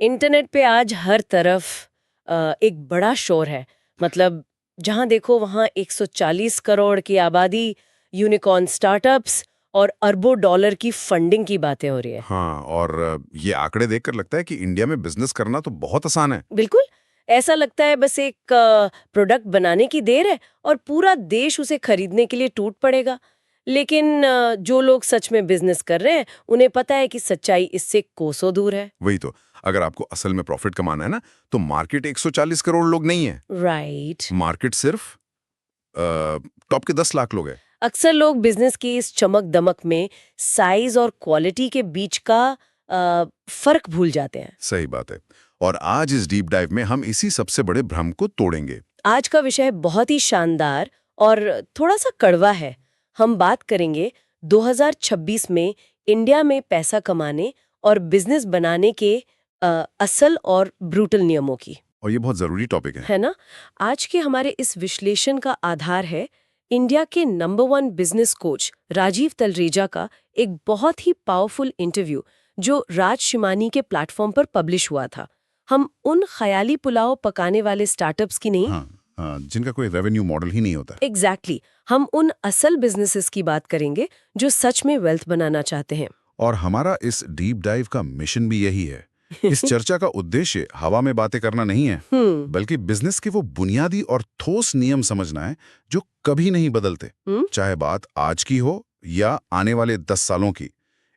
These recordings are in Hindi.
इंटरनेट पे आज हर तरफ एक बड़ा शोर है। मतलब जहां देखो वहां 140 करोड़ की आबादी, यूनिकॉर्न स्टार्टअप्स और अरबों डॉलर की फंडिंग की बातें हो रही है। हाँ, और ये आंकड़े देखकर लगता है कि इंडिया में बिजनेस करना तो बहुत आसान है। बिल्कुल, ऐसा लगता है बस एक प्रोडक्ट बनाने की देर है और पूरा देश उसे खरीदने के लिए टूट पड़ेगा। लेकिन जो लोग सच में बिजनेस कर रहे हैं उन्हें पता है कि सच्चाई इससे कोसों दूर है। वही तो, अगर आपको असल में प्रॉफिट कमाना है ना, तो मार्केट 140 करोड़ लोग नहीं है। राइट। मार्केट सिर्फ टॉप के 10 लाख लोग है। अक्सर लोग बिजनेस की इस चमक दमक में साइज और क्वालिटी के बीच का फर्क भूल जाते हैं। सही बात है। और आज इस डीप डाइव में हम इसी सबसे बड़े भ्रम को तोड़ेंगे। आज का विषय बहुत ही शानदार और थोड़ा सा कड़वा है। हम बात करेंगे 2026 में इंडिया में पैसा कमाने और बिजनेस बनाने के असल और ब्रूटल नियमों की। और ये बहुत जरूरी टॉपिक है। है ना? आज के हमारे इस विश्लेषण का आधार है इंडिया के नंबर 1 बिजनेस कोच राजीव तलरेजा का एक बहुत ही पावरफुल इंटरव्यू जो राज शिमानी के प्लेटफॉर्म पर पब्लिश हुआ था। हम उन ख्याली पुलाव पकाने वाले स्टार्टअप्स की नहीं, हाँ, जिनका कोई रेवेन्यू मॉडल ही नहीं होता। एग्जैक्टली हम उन असल बिजनेसेस की बात करेंगे जो सच में वेल्थ बनाना चाहते हैं। और हमारा इस डीप डाइव का मिशन भी यही है। इस चर्चा का उद्देश्य हवा में बातें करना नहीं है, बल्कि बिजनेस के वो बुनियादी और ठोस नियम समझना है जो कभी नहीं बदलते। चाहे बात आज की हो या आने वाले 10 सालों की।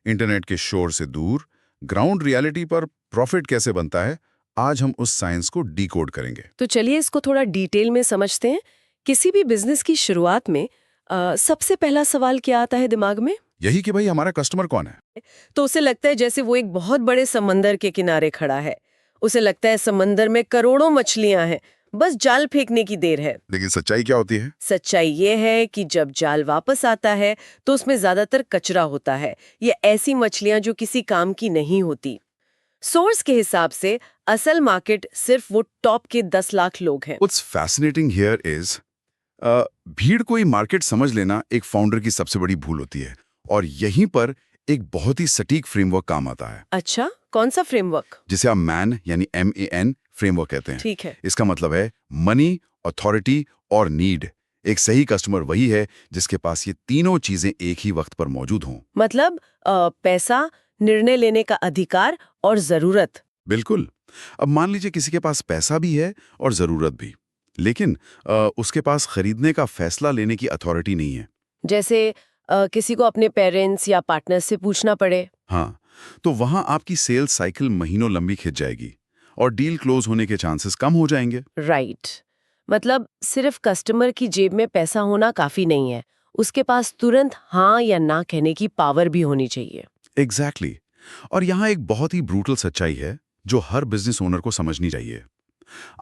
इंटरनेट के शोर से दूर ग्राउंड रियलिटी पर प्रॉफिट कैसे बनता है, आज हम उस साइंस को डिकोड करेंगे। तो चलिए इसको थोड़ा डिटेल में समझते हैं। किसी भी बिजनेस की शुरुआत में सबसे पहला सवाल क्या आता है दिमाग में? यही कि भाई हमारा कस्टमर कौन है। तो उसे लगता है जैसे वो एक बहुत बड़े समंदर के किनारे खड़ा है। उसे लगता है समंदर में करोड़ों मछलियां हैं, बस जाल फेंकने की देर है। लेकिन सच्चाई क्या होती है? सच्चाई ये है कि जब जाल वापस आता है तो उसमें ज्यादातर कचरा होता है। ये ऐसी मछलियां जो किसी काम की नहीं होती। सोर्स के हिसाब से असल मार्केट सिर्फ वो टॉप के 10 लाख लोग हैं। What's fascinating here is भीड़ कोई मार्केट समझ लेना एक फाउंडर की सबसे बड़ी भूल होती है, और यहीं पर एक बहुत ही सटीक फ्रेमवर्क काम आता है। अच्छा, कौन सा फ्रेमवर्क? जिसे आप मैन यानी MAN फ्रेमवर्क कहते हैं। ठीक है। इसका मतलब है मनी, अथॉरिटी और नीड। एक सही कस्टमर वही है जिसके पास ये तीनों चीजें एक ही वक्त पर मौजूद हों। मतलब पैसा, निर्णय लेने का अधिकार और जरूरत। बिल्कुल। अब मान लीजिए किसी के पास पैसा भी है और जरूरत भी, लेकिन उसके पास खरीदने का फैसला लेने की अथॉरिटी नहीं है। जैसे किसी को अपने पेरेंट्स या पार्टनर से पूछना पड़े। हाँ, तो वहां आपकी सेल्स साइकिल महीनों लंबी खिंच जाएगी और डील क्लोज होने के चांसेस कम हो जाएंगे। राइट। मतलब सिर्फ कस्टमर की जेब में पैसा होना काफी नहीं है, उसके पास तुरंत हाँ या ना कहने की पावर भी होनी चाहिए। एग्जैक्टली। और यहाँ एक बहुत ही ब्रूटल सच्चाई है जो हर बिजनेस ओनर को समझनी चाहिए।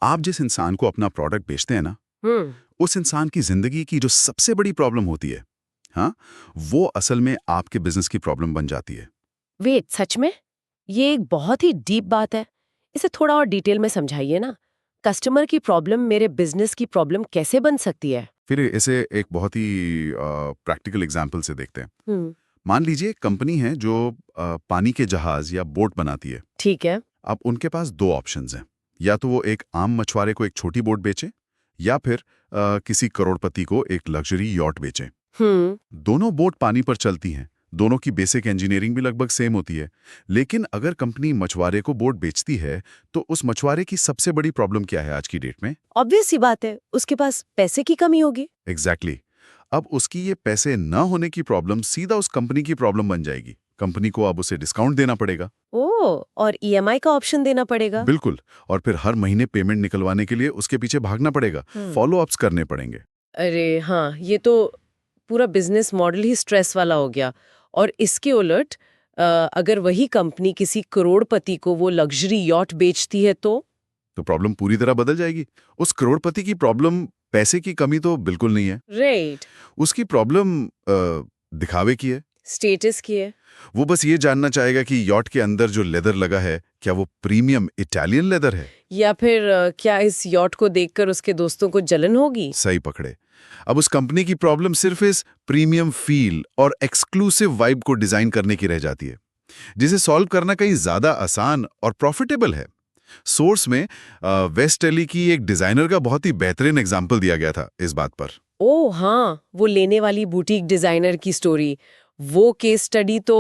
आप जिस इंसान को अपना प्रोडक्ट बेचते हैं ना, उस इंसान की जिंदगी की जो सबसे बड़ी प्रॉब्लम होती है, हाँ, वो असल में आपके बिजनेस की प्रॉब्लम बन जाती है। वेट, सच में? ये एक बहुत ही डीप बात है। इसे थोड़ा और डिटेल में समझाइए ना। कस्टमर की प्रॉब्लम मेरे बिजनेस की प्रॉब्लम कैसे बन सकती है? फिर इसे एक बहुत ही प्रैक्टिकल एग्जाम्पल से देखते हैं। मान लीजिए कंपनी है जो पानी के जहाज या बोट बनाती है। ठीक है। अब उनके पास 2 ऑप्शंस हैं। या तो वो एक आम मछुआरे को एक छोटी बोट बेचे, या फिर किसी करोड़पति को एक लग्जरी यॉट बेचे। दोनों बोट पानी पर चलती हैं, दोनों की बेसिक इंजीनियरिंग भी लगभग सेम होती है। लेकिन अगर कंपनी मछुआरे को बोट बेचती है, तो उस मछुआरे की सबसे बड़ी प्रॉब्लम क्या है आज की डेट में? ऑब्वियस सी बात है, उसके पास पैसे की कमी होगी। एग्जैक्टली। अब उसकी ये पैसे न होने की प्रॉब्लम सीधा उस कंपनी की प्रॉब्लम बन जाएगी। कंपनी को अब उसे डिस्काउंट देना पड़ेगा। ओह, और EMI का ऑप्शन देना पड़ेगा। बिल्कुल। और फिर हर महीने पेमेंट निकलवाने के लिए उसके पीछे भागना पड़ेगा, फॉलो अप्स करने पड़ेंगे। अरे हाँ, ये तो पूरा बिजनेस मॉडल ही स्ट्रेस वाला हो गया। और इसके उलट अगर वही कंपनी किसी करोड़पति को वो लग्जरी यॉट बेचती है तो प्रॉब्लम पूरी तरह बदल जाएगी। उस करोड़पति की प्रॉब्लम पैसे की कमी तो बिल्कुल नहीं है। राइट। उसकी प्रॉब्लम दिखावे की है, स्टेटस की है। वो बस ये जानना चाहेगा कि यॉट के अंदर जो लेदर लगा है, क्या वो प्रीमियम इटालियन लेदर है, या फिर क्या इस यॉट को देखकर उसके दोस्तों को जलन होगी। सही पकड़े। अब उस कंपनी की प्रॉब्लम सिर्फ इस प्रीमियम फील और एक्सक्लूसिव वाइब को डिजाइन करने की रह जाती है, जिसे सॉल्व करना कहीं ज्यादा आसान और प्रॉफिटेबल है। सोर्स में वेस्ट टेली की एक डिजाइनर का बहुत ही बेहतरीन एग्जाम्पल दिया गया था इस बात पर। ओह हाँ, वो लेने वाली बुटीक डिजाइनर की स्टोरी, वो केस स्टडी तो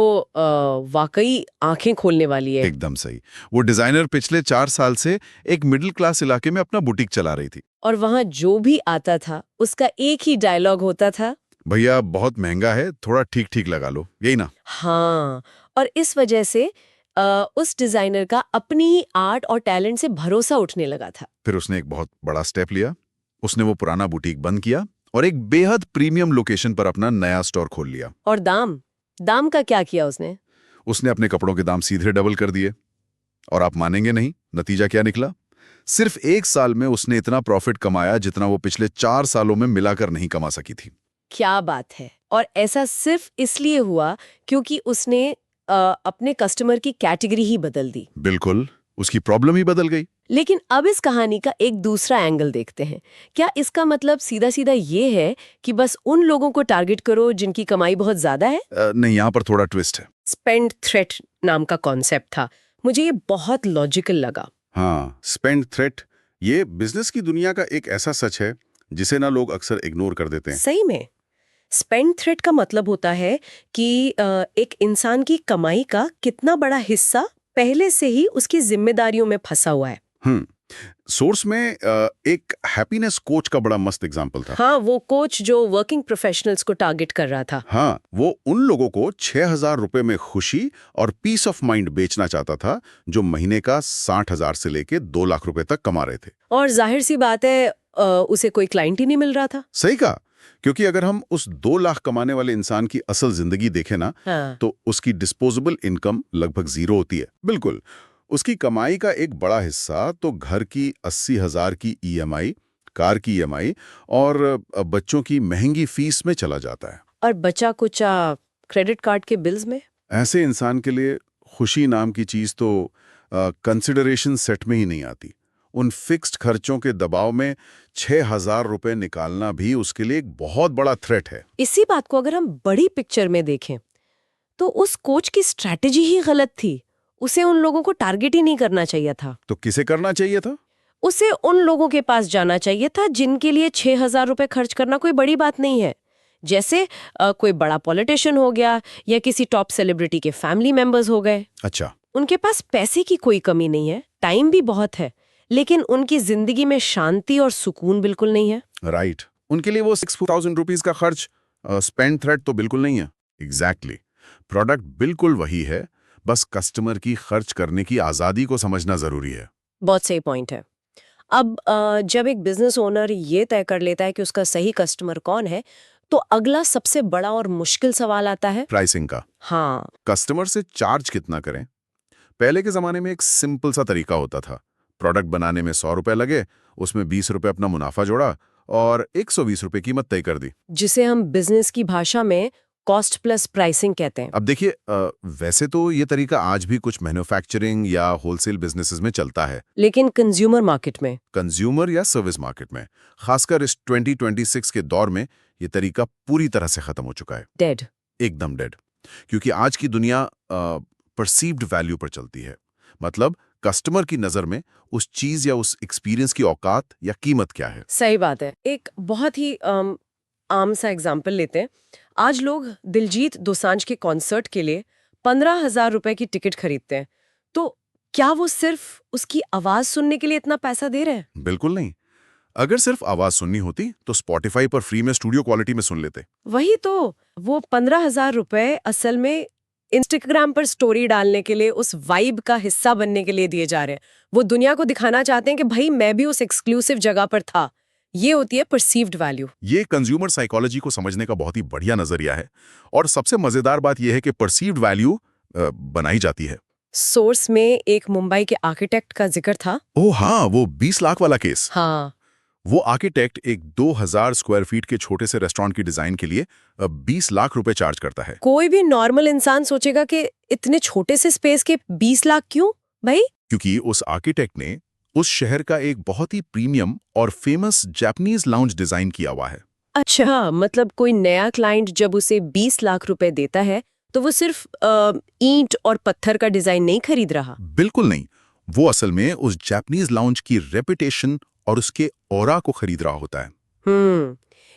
वाकई आंखें खोलने वाली है। एकदम सही। वो डिजाइनर पिछले 4 साल से एक मिडिल क्लास इलाके में अपना बुटीक चला रही थी। और वहां जो भी आता था उसका एक ही डायलॉग होता था, भैया बहुत महंगा है, थोड़ा ठीक ठीक लगा लो, यही ना। हाँ। और इस वजह से उस डिजाइनर का अपनी ही आर्ट और टैलेंट से भरोसा उठने लगा था। फिर उसने एक बहुत बड़ा स्टेप लिया। उसने वो पुराना बुटीक बंद किया और एक बेहद प्रीमियम लोकेशन पर अपना नया स्टोर खोल लिया। और दाम का क्या किया उसने? उसने अपने कपड़ों के दाम सीधे डबल कर दिए। और आप मानेंगे नहीं, नतीजा क्या निकला? सिर्फ 1 साल में उसने इतना प्रॉफिट कमाया जितना वो पिछले 4 सालों में मिलाकर नहीं कमा सकी थी। क्या बात है। और ऐसा सिर्फ इसलिए हुआ क्योंकि उसने अपने कस्टमर की कैटेगरी ही बदल दी। बिल्कुल, उसकी प्रॉब्लम ही बदल गई। लेकिन अब इस कहानी का एक दूसरा एंगल देखते हैं। क्या इसका मतलब सीधा सीधा ये है कि बस उन लोगों को टारगेट करो जिनकी कमाई बहुत ज्यादा है? नहीं, यहाँ पर थोड़ा ट्विस्ट है। स्पेंड थ्रेट नाम का कॉन्सेप्ट था, मुझे ये बहुत लॉजिकल लगा। हाँ, स्पेंड थ्रेट ये बिजनेस की दुनिया का एक ऐसा सच है जिसे ना लोग अक्सर इग्नोर कर देते हैं। सही में स्पेंड थ्रेट का मतलब होता है कि एक इंसान की कमाई का कितना बड़ा हिस्सा पहले से ही उसकी जिम्मेदारियों में फंसा हुआ है। सोर्स में एक हैप्पीनेस कोच का बड़ा मस्त एग्जांपल था। हाँ, वो कोच जो वर्किंग प्रोफेशनल्स को टारगेट कर रहा था। हाँ, वो उन लोगों को 6,000 रुपए में खुशी और पीस ऑफ माइंड बेचना चाहता था जो महीने का 60,000 से लेके 2 लाख रुपए तक कमा रहे थे। और जाहिर सी बात है उसे कोई क्लाइंट ही नहीं मिल रहा था। सही कहा, क्योंकि अगर हम उस 2 लाख कमाने वाले इंसान की असल जिंदगी देखें ना, हाँ। तो उसकी डिस्पोजेबल इनकम लगभग 0 होती है। बिल्कुल, उसकी कमाई का एक बड़ा हिस्सा तो घर की 80,000 की ईएमआई, कार की ईएमआई और बच्चों की महंगी फीस में चला जाता है। और बचा कुचा क्रेडिट कार्ड के बिल्स में। ऐसे इंसान के लिए खुशी नाम की चीज तो कंसिडरेशन सेट में ही नहीं आती। उन फिक्स्ड खर्चों के दबाव में 6,000 रुपए निकालना भी उसके लिए एक बहुत बड़ा थ्रेट है। इसी बात को अगर हम बड़ी पिक्चर में देखें तो उस कोच की स्ट्रैटेजी ही गलत थी। उसे उन लोगों को टारगेट ही नहीं करना चाहिए था। तो किसे करना चाहिए था? उसे उन लोगों के पास जाना चाहिए था जिनके लिए 6,000 रुपए खर्च करना कोई बड़ी बात नहीं है। जैसे कोई बड़ा पॉलिटिशियन हो गया या किसी टॉप सेलिब्रिटी के फैमिली मेंबर्स हो गए। अच्छा, उनके पास पैसे की कोई कमी नहीं है, टाइम भी बहुत है, लेकिन उनकी जिंदगी में शांति और सुकून बिल्कुल नहीं है। राइट। उनके लिए वो 6,000 रुपीज का खर्च स्पेंड थ्रेट तो बिल्कुल नहीं है। एग्जैक्टली। प्रोडक्ट बिल्कुल वही है, बस कस्टमर की खर्च करने की आजादी को समझना जरूरी है। बहुत सही पॉइंट है। अब जब एक बिजनेस ओनर ये तय कर लेता है कि उसका सही कस्टमर कौन है, तो अगला सबसे बड़ा और मुश्किल सवाल आता है प्राइसिंग का। हाँ, कस्टमर से चार्ज कितना करें? पहले के जमाने में एक सिंपल सा तरीका होता था। प्रोडक्ट बनाने में 100 रुपए लगे, उसमें 20 रुपए अपना मुनाफा जोड़ा और 120 रुपए कीमत तय कर दी। जिसे हम बिजनेस की भाषा में कॉस्ट प्लस प्राइसिंग कहते हैं। अब देखिए, वैसे तो ये तरीका आज भी कुछ मैन्युफैक्चरिंग या होलसेल बिजनेसेस में चलता है, लेकिन कंज्यूमर मार्केट में, कंज्यूमर या सर्विस मार्केट में, खासकर इस 2026 के दौर में ये तरीका पूरी तरह से खत्म हो चुका है। डेड। एकदम डेड। क्योंकि आज की दुनिया परसीव्ड वैल्यू पर चलती है। मतलब कस्टमर की नजर में उस चीज या उस एक्सपीरियंस की औकात या कीमत क्या है। सही बात है। एक बहुत ही आम सा एग्जाम्पल लेते हैं। आज लोग दिलजीत दोसांझ के कॉन्सर्ट के लिए 15,000 रुपए की टिकट खरीदते हैं। तो क्या वो सिर्फ उसकी आवाज सुनने के लिए इतना पैसा दे रहे हैं? बिल्कुल नहीं। अगर सिर्फ आवाज सुननी होती तो स्पॉटिफाई पर फ्री में स्टूडियो क्वालिटी में सुन लेते। वही तो, वो 15,000 रुपए असल में इंस्टाग्राम पर स्टोरी डालने के लिए, उस वाइब का हिस्सा बनने के लिए दिए जा रहे हैं। वो दुनिया को दिखाना चाहते हैं कि भाई मैं भी उस एक्सक्लूसिव जगह पर था। ये होती है परसीव्ड वैल्यू। ये कंज्यूमर साइकोलॉजी को समझने का बहुत ही बढ़िया नजरिया है। और सबसे मजेदार बात यह है कि परसीव्ड वैल्यू बनाई जाती है। सोर्स में एक मुंबई के आर्किटेक्ट का जिक्र था। ओह हाँ, वो 20 लाख वाला केस। हाँ, वो आर्किटेक्ट एक 2,000 स्क्वायर फीट के छोटे से रेस्टोरेंट की डिजाइन के लिए 20 लाख रुपए चार्ज करता है। कोई भी नॉर्मल इंसान सोचेगा कि इतने छोटे से स्पेस के 20 लाख क्यों भाई? क्योंकि उस आर्किटेक्ट ने उस शहर का एक बहुत ही प्रीमियम और फेमस जापानीज लाउंज डिजाइन किया हुआ है। अच्छा, मतलब कोई नया क्लाइंट जब उसे 20 लाख रुपए देता है तो वो सिर्फ ईंट और पत्थर का डिजाइन नहीं खरीद रहा। बिल्कुल नहीं। वो असल में उस जापानीज लाउंज की रेपुटेशन और उसके ऑरा को खरीद रहा होता है।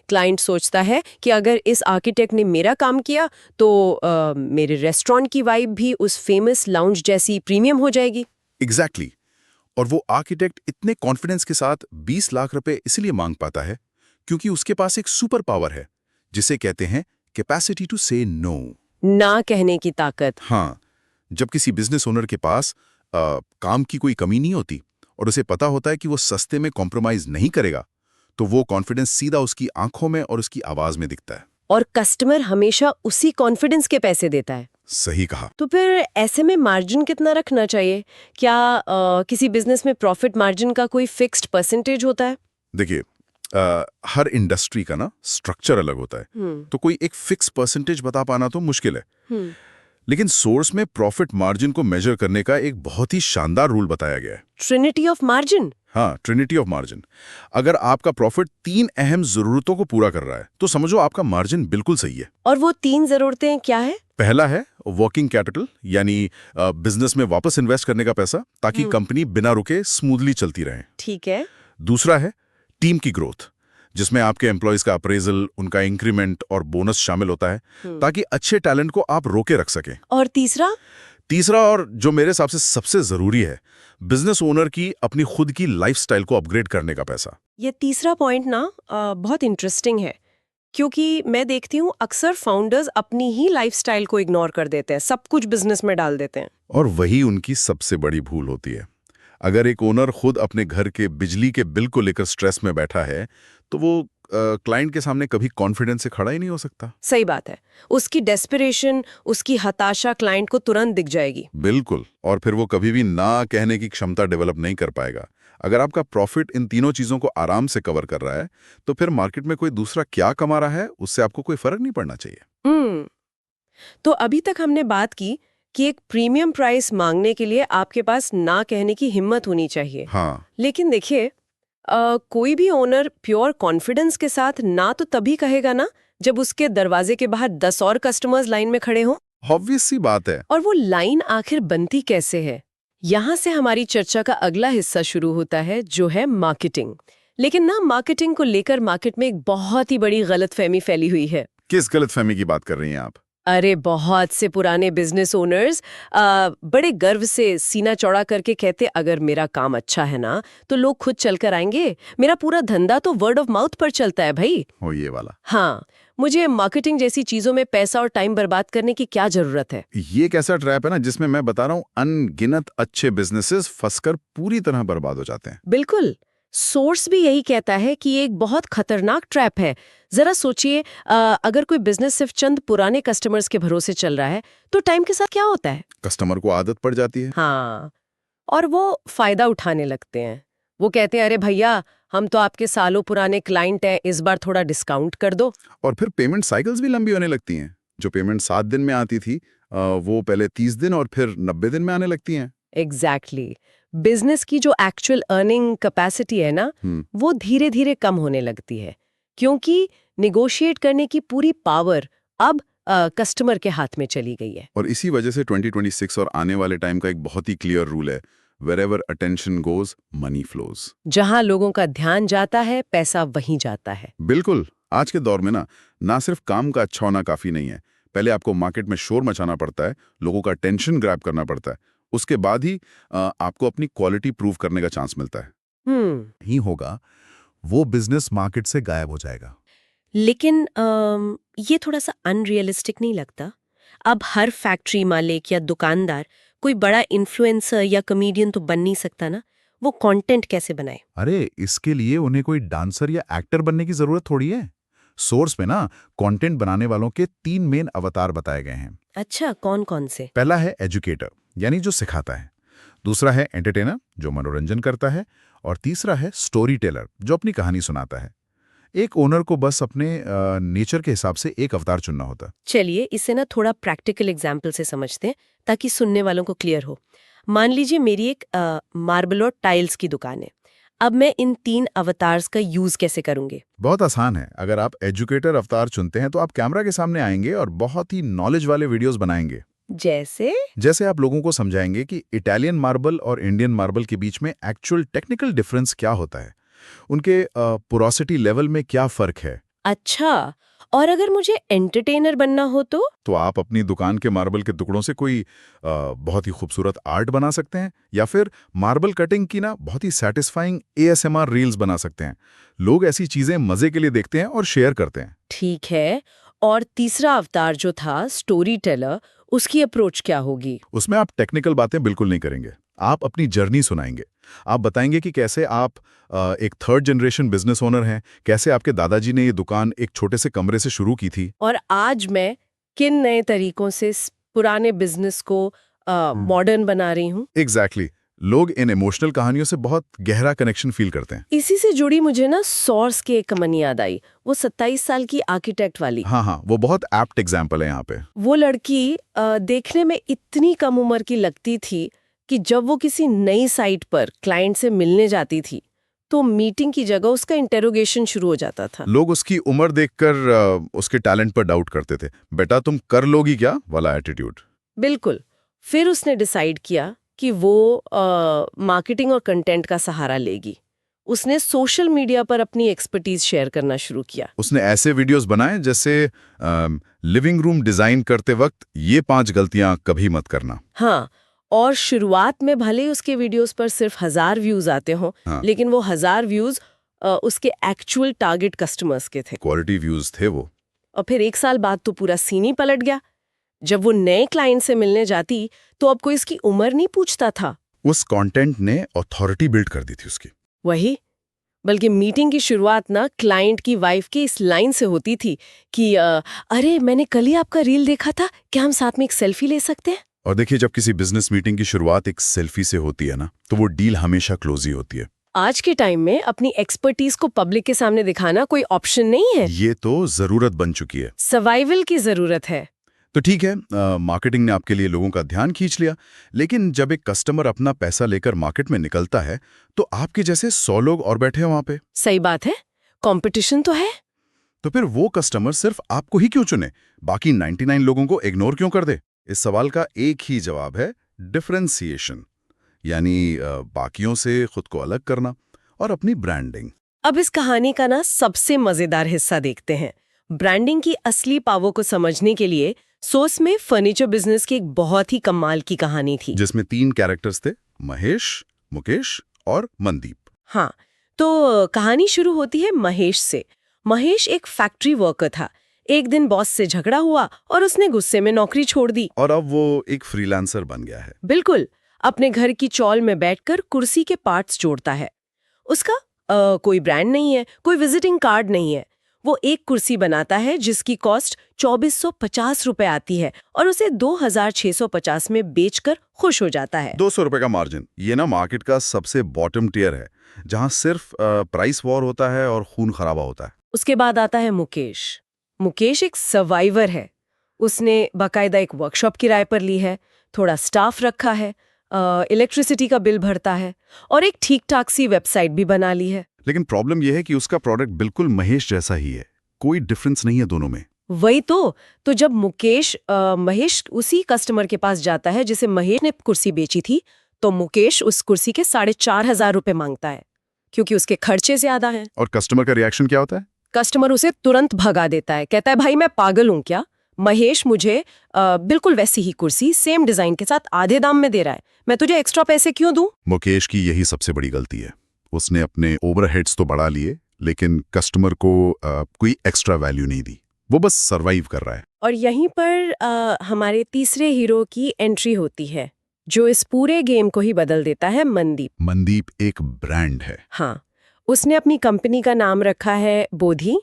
क्लाइंट सोचता है कि अगर इस आर्किटेक्ट ने मेरा काम किया तो मेरे रेस्टोरेंट की वाइब भी उस फेमस लाउंज जैसी प्रीमियम हो जाएगी। एग्जैक्टली। और वो आर्किटेक्ट इतने कॉन्फिडेंस के साथ 20 लाख रुपए इसलिए मांग पाता है क्योंकि उसके पास एक सुपर पावर है जिसे कहते हैं कैपेसिटी टू से नो। ना कहने की ताकत। हाँ, जब किसी बिजनेस ओनर के पास काम की कोई कमी नहीं होती और उसे पता होता है कि वो सस्ते में कॉम्प्रोमाइज नहीं करेगा, तो वो कॉन्फिडेंस सीधा उसकी आंखों में और उसकी आवाज में दिखता है। और कस्टमर हमेशा उसी कॉन्फिडेंस के पैसे देता है। सही कहा। तो फिर ऐसे में मार्जिन कितना रखना चाहिए? क्या किसी बिजनेस में प्रॉफिट मार्जिन का कोई फिक्स्ड परसेंटेज होता है? देखिए, हर इंडस्ट्री का ना स्ट्रक्चर अलग होता है, तो कोई एक फिक्स परसेंटेज बता पाना तो मुश्किल है। लेकिन सोर्स में प्रॉफिट मार्जिन को मेजर करने का एक बहुत ही शानदार रूल बताया गया है। Trinity of margin. हाँ, ट्रिनिटी ऑफ मार्जिन। अगर आपका प्रॉफिट 3 अहम जरूरतों को पूरा कर रहा है तो समझो आपका मार्जिन बिल्कुल सही है। और वो 3 जरूरतें क्या है? पहला है वर्किंग कैपिटल, यानी बिजनेस में वापस इन्वेस्ट करने का पैसा, ताकि कंपनी बिना रुके स्मूथली चलती रहे। ठीक है। दूसरा है टीम की ग्रोथ, जिसमें आपके एम्प्लॉयज का अप्रेजल, उनका इंक्रीमेंट और बोनस शामिल होता है, ताकि अच्छे टैलेंट को आप रोके रख सकें। और तीसरा और जो मेरे हिसाब से सबसे जरूरी है, बिजनेस ओनर की अपनी खुद की लाइफस्टाइल को अपग्रेड करने का पैसा। ये तीसरा पॉइंट ना बहुत इंटरेस्टिंग है, क्योंकि मैं देखती हूँ अक्सर फाउंडर्स अपनी ही लाइफस्टाइल को इग्नोर कर देते हैं, सब कुछ बिजनेस में डाल देते हैं। और वही उनकी सबसे बड़ी भूल होती है। अगर एक ओनर खुद अपने घर के बिजली के बिल को लेकर स्ट्रेस में बैठा है, तो वो क्लाइंट के सामने कभी कॉन्फिडेंस से खड़ा ही नहीं हो सकता। सही बात है। उसकी डेस्परेशन, उसकी हताशा क्लाइंट को तुरंत दिख जाएगी। बिल्कुल। और फिर वो कभी भी ना कहने की क्षमता डेवलप नहीं कर पाएगा। अगर आपका प्रॉफिट इन तीनों चीजों को आराम से कवर कर रहा है, तो फिर मार्केट में कोई दूसरा क्या कमा रहा है उससे आपको कोई फर्क नहीं पड़ना चाहिए। तो अभी तक हमने बात की कि एक प्रीमियम प्राइस मांगने के लिए आपके पास ना कहने की हिम्मत होनी चाहिए। हाँ। लेकिन देखिए, कोई भी ओनर प्योर कॉन्फिडेंस के साथ ना तो तभी कहेगा ना जब उसके दरवाजे के बाहर 10 और कस्टमर्स लाइन में खड़े हों। ऑब्वियस सी बात है। और वो लाइन आखिर बनती कैसे है? यहाँ से हमारी चर्चा का अगला हिस्सा शुरू होता है, जो है मार्केटिंग। लेकिन ना, मार्केटिंग को लेकर मार्केट में एक बहुत ही बड़ी गलतफहमी फैली हुई है। किस गलतफहमी की बात कर रही हैं आप? अरे, बहुत से पुराने बिजनेस ओनर्स बड़े गर्व से सीना चौड़ा करके कहते, अगर मेरा काम अच्छा है ना तो लोग खुद चलकर आएंगे, मेरा पूरा धंधा तो वर्ड ऑफ माउथ पर चलता है भाई। हो ये वाला। हाँ, मुझे मार्केटिंग जैसी चीजों में पैसा और टाइम बर्बाद करने की क्या जरूरत है? ये एक ऐसा ट्रैप है ना जिसमें मैं बता रहा हूँ अनगिनत अच्छे बिजनेसेस फंसकर पूरी तरह बर्बाद हो जाते हैं। बिल्कुल। सोर्स भी यही कहता है कि ये एक बहुत खतरनाक ट्रैप है। जरा सोचिए, अगर कोई बिजनेस सिर्फ चंद पुराने कस्टमर्स के भरोसे चल रहा है तो टाइम के साथ क्या होता है? कस्टमर को आदत पड़ जाती है। हाँ, और वो फायदा उठाने लगते हैं। वो कहते हैं, अरे भैया, हम तो आपके सालों पुराने क्लाइंट हैं, इस बार थोड़ा डिस्काउंट कर दो। और फिर पेमेंट साइकिल्स भी लंबी होने लगती हैं। जो पेमेंट 7 दिन में आती थी, वो पहले 30 दिन और फिर 90 दिन में आने लगती हैं। एग्जैक्टली। बिजनेस की जो एक्चुअल अर्निंग कैपेसिटी है ना, वो धीरे धीरे कम होने लगती है, क्योंकि निगोशिएट करने की पूरी पावर अब कस्टमर के हाथ में चली गई है। और इसी वजह से 2026 और आने वाले टाइम का एक बहुत ही क्लियर रूल है, wherever attention goes, money flows। जहां लोगों का ध्यान जाता है, पैसा वहीं जाता है। बिल्कुल। आज के दौर में ना सिर्फ काम का अच्छा होना काफी नहीं है, पहले आपको मार्केट में शोर मचाना पड़ता है, लोगों का टेंशन ग्रैब करना पड़ता है, उसके बाद ही आपको अपनी क्वालिटी प्रूव करने का चांस मिलता है। ही होगा वो बिजनेस मार्केट से गायब हो जाएगा। लेकिन ये थोड़ा सा अनरियलिस्टिक नहीं लगता? अब हर फैक्ट्री मालिक या दुकानदार कोई बड़ा इन्फ्लुएंसर या कॉमेडियन तो बन नहीं सकता ना। वो कंटेंट कैसे बनाए? अरे, इसके लिए उन्हें कोई डांसर या एक्टर बनने की जरूरत थोड़ी है। सोर्स में कंटेंट बनाने वालों के 3 मेन अवतार बताए गए हैं। अच्छा, कौन कौन से? पहला है एजुकेटर, यानी जो सिखाता है। दूसरा है एंटरटेनर, जो मनोरंजन करता है। और तीसरा है स्टोरी टेलर, जो अपनी कहानी सुनाता है। एक ओनर को बस अपने नेचर के हिसाब से एक अवतार चुनना होता। चलिए, इसे ना थोड़ा प्रैक्टिकल एग्जाम्पल से समझते हैं, ताकि सुनने वालों को क्लियर हो। मान लीजिए मेरी एक मार्बल और टाइल्स की दुकान है। अब मैं इन 3 अवतार्स का यूज कैसे करूंगी? बहुत आसान है। अगर आप एजुकेटर अवतार चुनते हैं तो आप कैमरा के सामने आएंगे और बहुत ही नॉलेज वाले वीडियोस बनाएंगे। जैसे? जैसे आप लोगों को समझाएंगे कि इटालियन मार्बल और इंडियन मार्बल के बीच में एक्चुअल टेक्निकल डिफरेंस क्या होता है, उनके पोरोसिटी लेवल में क्या फर्क है। अच्छा, और अगर मुझे एंटरटेनर बनना हो तो आप अपनी दुकान के मार्बल के टुकड़ों से कोई बहुत ही खूबसूरत आर्ट बना सकते हैं, या फिर मार्बल कटिंग की ना बहुत ही सैटिस्फाइंग ASMR रील्स बना सकते हैं। लोग ऐसी चीजें मजे के लिए देखते हैं और शेयर करते हैं। ठीक है। और तीसरा अवतार जो था स्टोरी टेलर, उसकी अप्रोच क्या होगी? उसमें आप टेक्निकल बातें बिल्कुल नहीं करेंगे, आप अपनी जर्नी सुनाएंगे। आप बताएंगे कि कैसे आप एक थर्ड जनरेशन बिजनेस ओनर हैं, कैसे आपके दादाजी ने ये दुकान एक छोटे से कमरे से शुरू की थी। और आज मैं किन नए तरीकों से पुराने बिजनेस को मॉडर्न बना रही हूँ। एग्जैक्टली। लोग इन इमोशनल कहानियों से बहुत गहरा कनेक्शन फील करते हैं। इसी से जुड़ी मुझे ना सोर्स की एक कहानी याद आई, वो 27 साल की आर्किटेक्ट वाली। हाँ, वो बहुत एप्ट एग्जाम्पल है यहाँ पे। वो लड़की देखने में इतनी कम उम्र की लगती थी कि जब वो किसी नई साइट पर क्लाइंट से मिलने जाती थी तो मीटिंग की जगह उसका इंटेरोगेशन शुरू हो जाता था। लोग उसकी उम्र देखकर उसके टैलेंट पर डाउट करते थे। बेटा तुम कर लोगी क्या वाला एटीट्यूड। बिल्कुल। फिर उसने डिसाइड किया कि वो मार्केटिंग और कंटेंट का सहारा लेगी। उसने सोशल मीडिया पर अपनी एक्सपर्टीज शेयर करना शुरू किया। उसने ऐसे वीडियोस बनाए जैसे लिविंग रूम डिजाइन करते वक्त ये 5 गलतियां कभी मत करना। हाँ, और शुरुआत में भले ही उसके वीडियोस पर सिर्फ 1000 व्यूज आते हों, हाँ। लेकिन वो 1000 व्यूज उसके एक्चुअल टारगेट कस्टमर्स के थे। क्वालिटी व्यूज थे वो। और फिर 1 साल बाद तो पूरा सीन ही पलट गया। जब वो नए क्लाइंट से मिलने जाती तो अब कोई इसकी उम्र नहीं पूछता था। उस कंटेंट ने अथॉरिटी बिल्ड कर दी थी उसकी। वही, बल्कि मीटिंग की शुरुआत ना क्लाइंट की वाइफ की इस लाइन से होती थी कि अरे मैंने कल ही आपका रील देखा था, क्या हम साथ में एक सेल्फी ले सकते हैं? और देखिए, जब किसी बिजनेस मीटिंग की शुरुआत एक सेल्फी से होती है ना, तो वो डील हमेशा क्लोज ही होती है। आज के टाइम में अपनी एक्सपर्टीज को पब्लिक के सामने दिखाना कोई ऑप्शन नहीं है। ये तो जरूरत बन चुकी है। सर्वाइवल की जरूरत है। तो ठीक है, मार्केटिंग ने आपके लिए लोगों का ध्यान खींच लिया, लेकिन जब एक कस्टमर अपना पैसा लेकर मार्केट में निकलता है तो आपके जैसे 100 लोग और बैठे हैं वहां पे। सही बात है, कंपटीशन तो है। तो फिर वो कस्टमर सिर्फ आपको ही क्यों चुने, बाकी 99 लोगों को इग्नोर क्यों कर दे? इस सवाल का एक ही जवाब है, डिफरेंशिएशन, यानी बाकियों से खुद को अलग करना और अपनी ब्रांडिंग। अब इस कहानी का ना सबसे मजेदार हिस्सा देखते हैं। ब्रांडिंग की असली पावर को समझने के लिए सोर्स में फर्नीचर बिजनेस की एक बहुत ही कमाल की कहानी थी, जिसमें 3 कैरेक्टर्स थे, महेश, मुकेश और मनदीप। हाँ, तो कहानी शुरू होती है महेश से। महेश एक फैक्ट्री वर्कर था। एक दिन बॉस से झगड़ा हुआ और उसने गुस्से में नौकरी छोड़ दी। और अब वो एक फ्रीलांसर बन गया है। बिल्कुल, अपने घर की चौल में बैठकर कुर्सी के पार्ट्स जोड़ता है। उसका कोई ब्रांड नहीं है, कोई विजिटिंग कार्ड नहीं है। वो एक कुर्सी बनाता है जिसकी कॉस्ट 2450 रुपए आती है और उसे 2650 में बेचकर खुश हो जाता है। 200 रुपए का मार्जिन, ये ना मार्केट का सबसे बॉटम टियर है, जहां सिर्फ प्राइस वॉर होता है और खून खराबा होता है। उसके बाद आता है मुकेश। मुकेश एक सर्वाइवर है। उसने बाकायदा एक वर्कशॉप किराए पर ली है, थोड़ा स्टाफ रखा है, इलेक्ट्रिसिटी का बिल भरता है और एक ठीक ठाक सी वेबसाइट भी बना ली है। लेकिन प्रॉब्लम यह है कि उसका प्रोडक्ट बिल्कुल महेश जैसा ही है, कोई डिफरेंस नहीं है दोनों में। वही तो जब महेश उसी कस्टमर के पास जाता है जिसे महेश ने कुर्सी बेची थी, तो मुकेश उस कुर्सी के 4500 रुपए मांगता है, क्योंकि उसके खर्चे ज्यादा हैं। और कस्टमर का रिएक्शन क्या होता है? कस्टमर उसे तुरंत भगा देता है, कहता है भाई मैं पागल हूं क्या? महेश मुझे बिल्कुल वैसी ही कुर्सी सेम डिजाइन के साथ आधे दाम में दे रहा है, मैं तुझे एक्स्ट्रा पैसे क्यों दूं? मुकेश की यही सबसे बड़ी गलती है। उसने अपने ओवरहेड्स तो बढ़ा लिए, लेकिन कस्टमर को कोई एक्स्ट्रा वैल्यू नहीं दी। वो बस सरवाइव कर रहा है। और यहीं पर हमारे तीसरे हीरो की एंट्री होती है, जो इस पूरे गेम को ही बदल देता है, मनदीप। मनदीप एक ब्रांड है। हाँ, उसने अपनी कंपनी का नाम रखा है बोधी,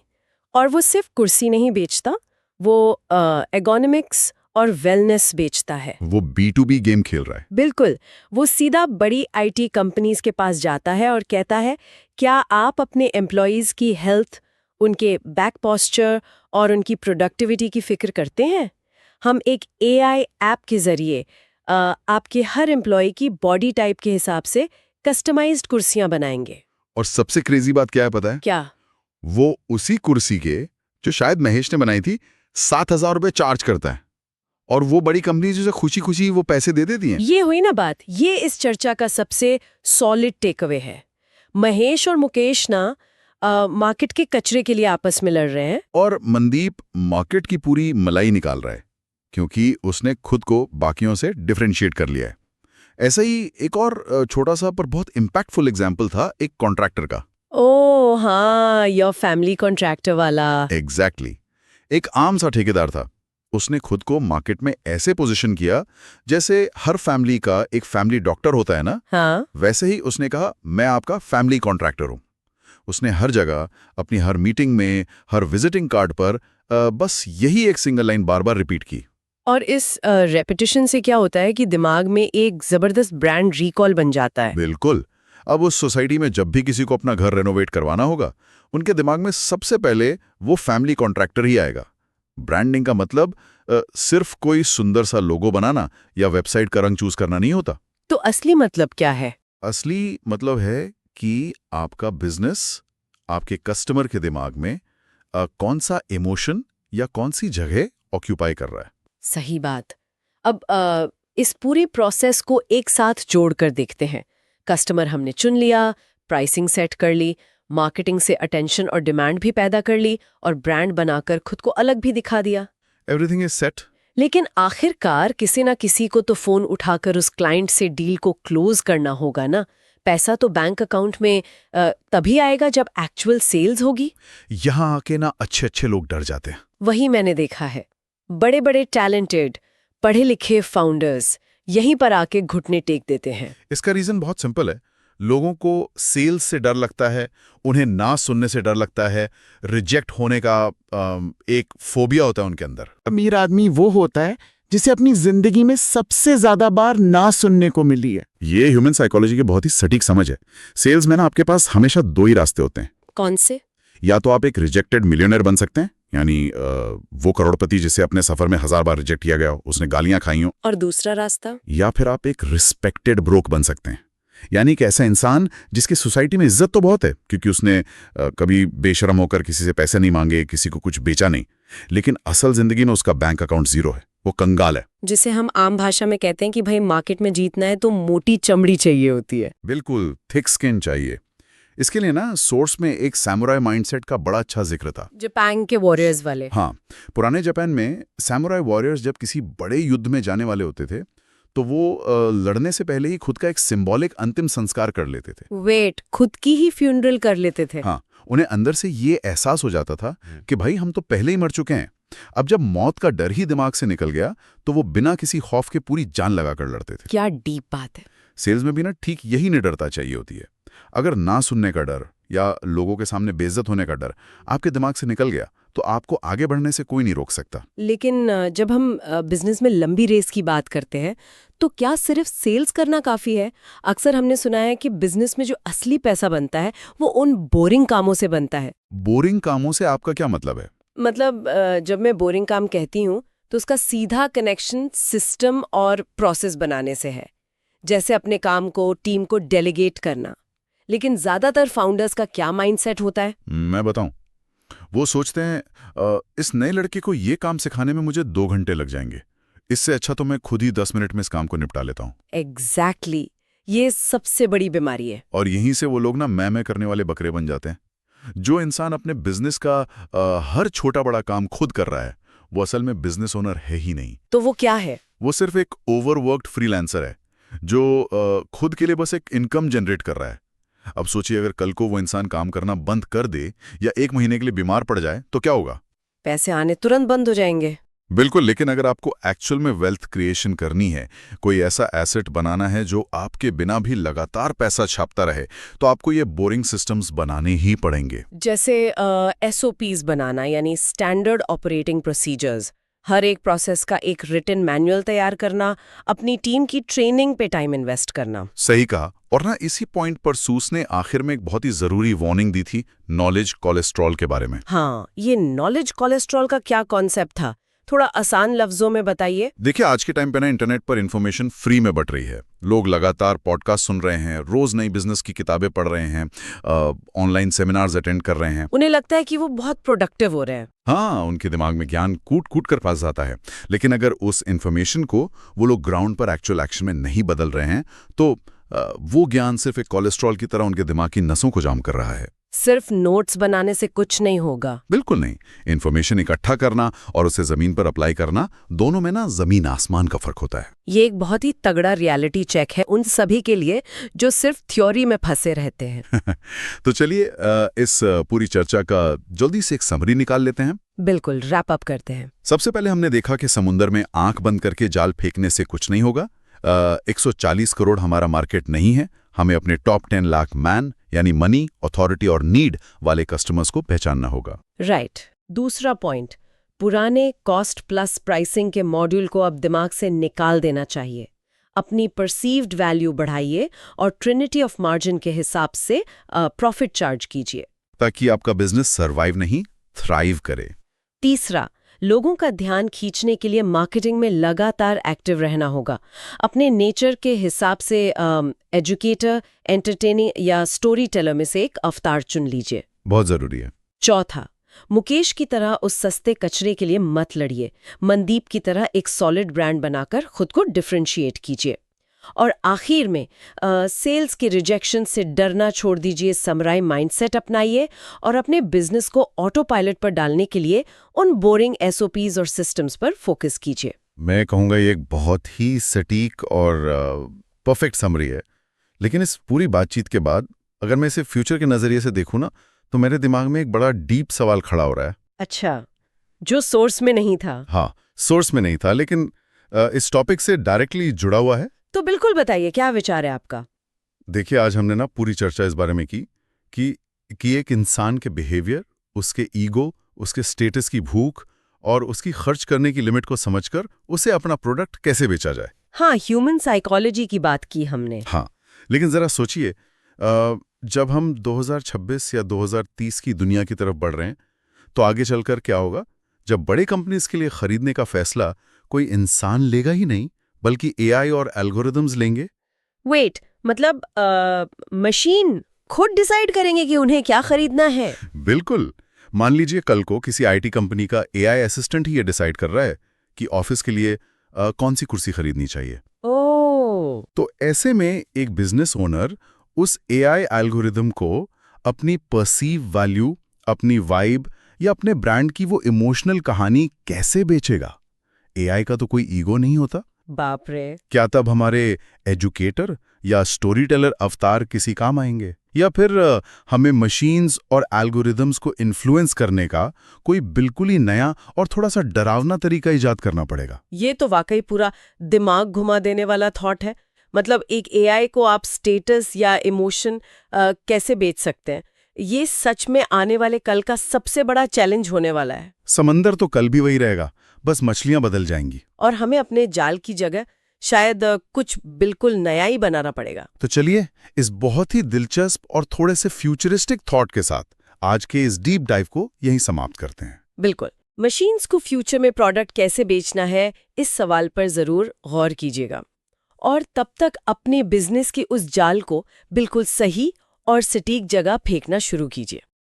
और वो सिर्फ कुर्सी नहीं बेचता, वो एर्गोनॉमिक्स और वेलनेस बेचता है। वो B2B गेम खेल रहा है। बिल्कुल, वो सीधा बड़ी IT कंपनीज के पास जाता है और कहता है, क्या आप अपने एम्प्लॉयज की हेल्थ, उनके बैक पोस्चर और उनकी प्रोडक्टिविटी की फिक्र करते हैं? हम एक AI ऐप के जरिए आपके हर एम्प्लॉय की बॉडी टाइप के हिसाब से कस्टमाइज्ड कुर्सियां बनाएंगे। और सबसे क्रेजी बात क्या है पता है? क्या? वो उसी कुर्सी के, जो शायद महेश ने बनाई थी, 7000 रुपए चार्ज करता है। और वो बड़ी कंपनी जो खुशी खुशी वो पैसे दे देती हैं। ये हुई ना बात, ये इस चर्चा का सबसे सॉलिड टेक अवे है। महेश और मुकेश ना मार्केट के कचरे के लिए आपस में लड़ रहे हैं। और मनदीप मार्केट की पूरी मलाई निकाल रहा है, क्योंकि उसने खुद को बाकियों से डिफरेंशिएट कर लिया है। ऐसा ही एक और छोटा सा पर बहुत इम्पैक्टफुल एग्जाम्पल था एक कॉन्ट्रैक्टर का। ओह हाँ, योर फैमिली कॉन्ट्रैक्टर वाला। एग्जैक्टली। एक आम सा ठेकेदार था। उसने खुद को मार्केट में ऐसे पोजीशन किया जैसे हर फैमिली का एक फैमिली डॉक्टर होता है ना, हाँ। वैसे ही उसने कहा मैं आपका फैमिली कॉन्ट्रैक्टर हूं। उसने हर जगह अपनी हर मीटिंग में, हर विजिटिंग कार्ड पर बस यही एक सिंगल लाइन बार बार रिपीट की। और इस रेपिटेशन से क्या होता है कि दिमाग में एक जबरदस्त ब्रांड रिकॉल बन जाता है। बिल्कुल। अब उस सोसाइटी में जब भी किसी को अपना घर रेनोवेट करवाना होगा, उनके दिमाग में सबसे पहले वो फैमिली कॉन्ट्रैक्टर ही आएगा। ब्रांडिंग का मतलब सिर्फ कोई सुंदर सा लोगो बनाना या वेबसाइट का रंग चूज करना नहीं होता। तो असली मतलब क्या है? असली मतलब है कि आपका बिजनेस आपके कस्टमर के दिमाग में कौन सा इमोशन या कौन सी जगह ऑक्यूपाई कर रहा है। सही बात। अब इस पूरी प्रोसेस को एक साथ जोड़कर देखते हैं। कस्टमर हमने चुन लिया, प्राइसिंग सेट कर ली, मार्केटिंग से अटेंशन और डिमांड भी पैदा कर ली, और ब्रांड बनाकर खुद को अलग भी दिखा दिया। Everything is set. लेकिन आखिरकार किसी ना किसी को तो फोन उठाकर उस क्लाइंट से डील को क्लोज करना होगा ना। पैसा तो बैंक अकाउंट में तभी आएगा जब एक्चुअल सेल्स होगी। यहां आके ना अच्छे अच्छे लोग डर जाते हैं। वही मैंने देखा है। बड़े बड़े टैलेंटेड पढ़े लिखे फाउंडर्स यहीं पर आके घुटने टेक देते हैं। इसका रीजन बहुत सिंपल है। लोगों को सेल्स से डर लगता है, उन्हें ना सुनने से डर लगता है, रिजेक्ट होने का एक फोबिया होता है उनके अंदर। अमीर आदमी वो होता है जिसे अपनी जिंदगी में सबसे ज्यादा बार ना सुनने को मिली है। ये ह्यूमन साइकोलॉजी की बहुत ही सटीक समझ है। सेल्स में ना आपके पास हमेशा दो ही रास्ते होते हैं। कौन से? या तो आप एक रिजेक्टेड मिलियनर बन सकते हैं, यानी वो करोड़पति जिसे अपने सफर में 1000 बार रिजेक्ट किया गया हो, उसने गालियां खाई हो। और दूसरा रास्ता? या फिर आप एक रिस्पेक्टेड ब्रोक बन सकते हैं, यानी एक ऐसा इंसान जिसकी सोसाइटी में इज्जत तो बहुत है क्योंकि उसने कभी बेशरम होकर किसी से पैसे नहीं मांगे, किसी को कुछ बेचा नहीं, लेकिन असल जिंदगी में उसका बैंक अकाउंट जीरो है, वो कंगाल है। जिसे हम आम भाषा में कहते हैं कि भाई मार्केट में जीतना है तो मोटी चमड़ी चाहिए होती है। बिल्कुल, थिक स्किन चाहिए। इसके लिए ना सोर्स में एक सैमुराई माइंडसेट का बड़ा अच्छा जिक्र था, जापान के वॉरियर्स वाले। हाँ, पुराने जापान में सैमुराई वॉरियर्स जब किसी बड़े युद्ध में जाने वाले होते थे तो वो लड़ने से पहले ही खुद का एक सिंबॉलिक अंतिम संस्कार कर लेते थे। वेट, खुद की ही फ्यूनरल कर लेते थे? हाँ, उन्हें अंदर से ये एहसास हो जाता था कि भाई हम तो पहले ही मर चुके हैं। अब जब मौत का डर ही दिमाग से निकल गया तो वो बिना किसी खौफ के पूरी जान लगाकर लड़ते थे। क्या डीप बात है। सेल्स में भी ना ठीक यही निडरता चाहिए होती है। अगर ना सुनने का डर या लोगों के सामने बेइज्जत होने का डर आपके दिमाग से निकल गया तो आपको आगे बढ़ने से कोई नहीं रोक सकता। लेकिन जब हम बिजनेस में लंबी रेस की बात करते हैं तो क्या सिर्फ सेल्स करना काफी है? अक्सर हमने सुना है कि बिजनेस में जो असली पैसा बनता है वो उन बोरिंग कामों से बनता है। बोरिंग कामों से आपका क्या मतलब है? मतलब जब मैं बोरिंग काम कहती हूँ तो उसका सीधा कनेक्शन सिस्टम और प्रोसेस बनाने से है, जैसे अपने काम को टीम को डेलीगेट करना। लेकिन ज्यादातर फाउंडर्स का क्या माइंडसेट होता है? मैं बताऊं, वो सोचते हैं इस नए लड़के को ये काम सिखाने में मुझे 2 घंटे लग जाएंगे, इससे अच्छा तो मैं खुद ही 10 मिनट में इस काम को निपटा लेता हूं। एग्जैक्टली, ये सबसे बड़ी बीमारी है। और यहीं से वो लोग ना मैं करने वाले बकरे बन जाते हैं। जो इंसान अपने बिजनेस का हर छोटा बड़ा काम खुद कर रहा है वो असल में बिजनेस ओनर है ही नहीं। तो वो क्या है? वो सिर्फ एक ओवरवर्क्ड फ्रीलांसर है जो खुद के लिए बस एक इनकम जनरेट कर रहा है। अब सोचिए, अगर कल को वो इंसान काम करना बंद कर दे या 1 महीने के लिए बीमार पड़ जाए तो क्या होगा? पैसे आने तुरंत बंद हो जाएंगे। बिल्कुल। लेकिन अगर आपको एक्चुअल में वेल्थ क्रिएशन करनी है, कोई ऐसा एसेट बनाना है जो आपके बिना भी लगातार पैसा छापता रहे, तो आपको ये बोरिंग सिस्टम्स बनाने ही पड़ेंगे। जैसे SOPs बनाना, यानी स्टैंडर्ड ऑपरेटिंग प्रोसीजर्स, हर एक प्रोसेस का एक रिटन मैनुअल तैयार करना, अपनी टीम की ट्रेनिंग पे टाइम इन्वेस्ट करना। सही कहा। और ना इसी पॉइंट पर सूस ने आखिर में एक बहुत ही जरूरी वार्निंग दी थी, नॉलेज कोलेस्ट्रॉल के बारे में। हाँ, ये नॉलेज कोलेस्ट्रॉल का क्या कॉन्सेप्ट था? थोड़ा आसान लफ्जों में बताइए। देखिए, आज के टाइम पे ना इंटरनेट पर इन्फॉर्मेशन फ्री में बट रही है। लोग लगातार पॉडकास्ट सुन रहे हैं, रोज नई बिजनेस की किताबें पढ़ रहे हैं, ऑनलाइन सेमिनार्स अटेंड कर रहे हैं। उन्हें लगता है कि वो बहुत प्रोडक्टिव हो रहे हैं। हाँ, उनके दिमाग में ज्ञान कूट कूट कर पास जाता है। लेकिन अगर उस इन्फॉर्मेशन को वो लोग ग्राउंड पर एक्चुअल एक्शन में नहीं बदल रहे हैं तो वो ज्ञान सिर्फ एक कोलेस्ट्रॉल की तरह उनके दिमाग की नसों को जाम कर रहा है। सिर्फ नोट्स बनाने से कुछ नहीं होगा। बिल्कुल नहीं। इन्फॉर्मेशन इकट्ठा करना और उसे जमीन पर अप्लाई करना, दोनों में ना जमीन आसमान का फर्क होता है। ये एक बहुत ही तगड़ा रियलिटी चेक है उन सभी के लिए जो सिर्फ थ्योरी में फंसे रहते हैं। तो चलिए इस पूरी चर्चा का जल्दी से एक समरी निकाल लेते हैं। बिल्कुल, रैप अप करते हैं। सबसे पहले हमने देखा कि समुंदर में आंख बंद करके जाल फेंकने से कुछ नहीं होगा। 140 करोड़ हमारा मार्केट नहीं है। हमें अपने टॉप 10 लाख मैन यानी मनी, अथॉरिटी और नीड वाले कस्टमर्स को पहचानना होगा। राइट। दूसरा पॉइंट, पुराने कॉस्ट प्लस प्राइसिंग के मॉड्यूल को अब दिमाग से निकाल देना चाहिए। अपनी परसीव्ड वैल्यू बढ़ाइए और ट्रिनिटी ऑफ मार्जिन के हिसाब से प्रॉफिट चार्ज कीजिए, ताकि आपका बिजनेस सर्वाइव नहीं, थ्राइव करे। तीसरा, लोगों का ध्यान खींचने के लिए मार्केटिंग में लगातार एक्टिव रहना होगा। अपने नेचर के हिसाब से एजुकेटर, एंटरटेनिंग या स्टोरी टेलर में से एक अवतार चुन लीजिए। बहुत जरूरी है। चौथा, मुकेश की तरह उस सस्ते कचरे के लिए मत लड़िए। मनदीप की तरह एक सॉलिड ब्रांड बनाकर खुद को डिफरेंशिएट कीजिए। और आखिर में सेल्स के रिजेक्शन से डरना छोड़ दीजिए, समुराई माइंडसेट अपनाइए और अपने बिजनेस को ऑटो पायलट पर डालने के लिए उन बोरिंग एसओपीज और सिस्टम्स पर फोकस कीजिए। मैं कहूँगा ये एक बहुत ही सटीक और परफेक्ट समरी है। लेकिन इस पूरी बातचीत के बाद अगर मैं इसे फ्यूचर के नज़रिए से देखूँ ना, तो मेरे दिमाग में एक बड़ा डीप सवाल खड़ा हो रहा है। अच्छा, जो सोर्स में नहीं था। हाँ, सोर्स में नहीं था, लेकिन इस टॉपिक से डायरेक्टली जुड़ा हुआ है। तो बिल्कुल बताइए, क्या विचार है आपका? देखिए, आज हमने ना पूरी चर्चा इस बारे में की कि एक इंसान के बिहेवियर, उसके ईगो, उसके स्टेटस की भूख और उसकी खर्च करने की लिमिट को समझकर उसे अपना प्रोडक्ट कैसे बेचा जाए। हाँ, ह्यूमन साइकोलॉजी की बात की हमने। हाँ, लेकिन जरा सोचिए, जब हम 2026 या 2030 की दुनिया की तरफ बढ़ रहे हैं, तो आगे चलकर क्या होगा जब बड़े कंपनीज के लिए खरीदने का फैसला कोई इंसान लेगा ही नहीं, बल्कि एआई और एल्गोरिदम्स लेंगे। वेट, मतलब मशीन खुद डिसाइड करेंगे कि उन्हें क्या खरीदना है? बिल्कुल। मान लीजिए कल को किसी आईटी कंपनी का एआई असिस्टेंट ही ये डिसाइड कर रहा है कि ऑफिस के लिए कौन सी कुर्सी खरीदनी चाहिए। ओह, तो ऐसे में एक बिजनेस ओनर उस एआई एल्गोरिदम को अपनी परसीव वैल्यू, अपनी वाइब या अपने ब्रांड की वो इमोशनल कहानी कैसे बेचेगा? एआई का तो कोई ईगो नहीं होता। बाप रे। क्या तब हमारे एजुकेटर या स्टोरी टेलर अवतार किसी काम आएंगे? या फिर हमें मशीन्स और एल्गोरिदम्स को इन्फ्लुएंस करने का कोई बिल्कुल ही नया और थोड़ा सा डरावना तरीका इजाद करना पड़ेगा? ये तो वाकई पूरा दिमाग घुमा देने वाला थॉट है। मतलब एक एआई को आप स्टेटस या इमोशन कैसे बेच सकते हैं? ये सच में आने वाले कल का सबसे बड़ा चैलेंज होने वाला है। समंदर तो कल भी वही रहेगा, बस मछलियां बदल जाएंगी। और हमें अपने जाल की जगह शायद कुछ बिल्कुल नया ही बनाना पड़ेगा। तो चलिए, इस बहुत ही दिलचस्प और थोड़े से फ्यूचरिस्टिक थॉट के साथ आज के इस डीप डाइव को यहीं समाप्त करते हैं। बिल्कुल। मशीन्स को फ्यूचर में प्रोडक्ट कैसे बेचना है, इस सवाल पर जरूर गौर कीजिएगा। और तब तक अपने बिजनेस के उस जाल को बिल्कुल सही और सटीक जगह फेंकना शुरू कीजिए।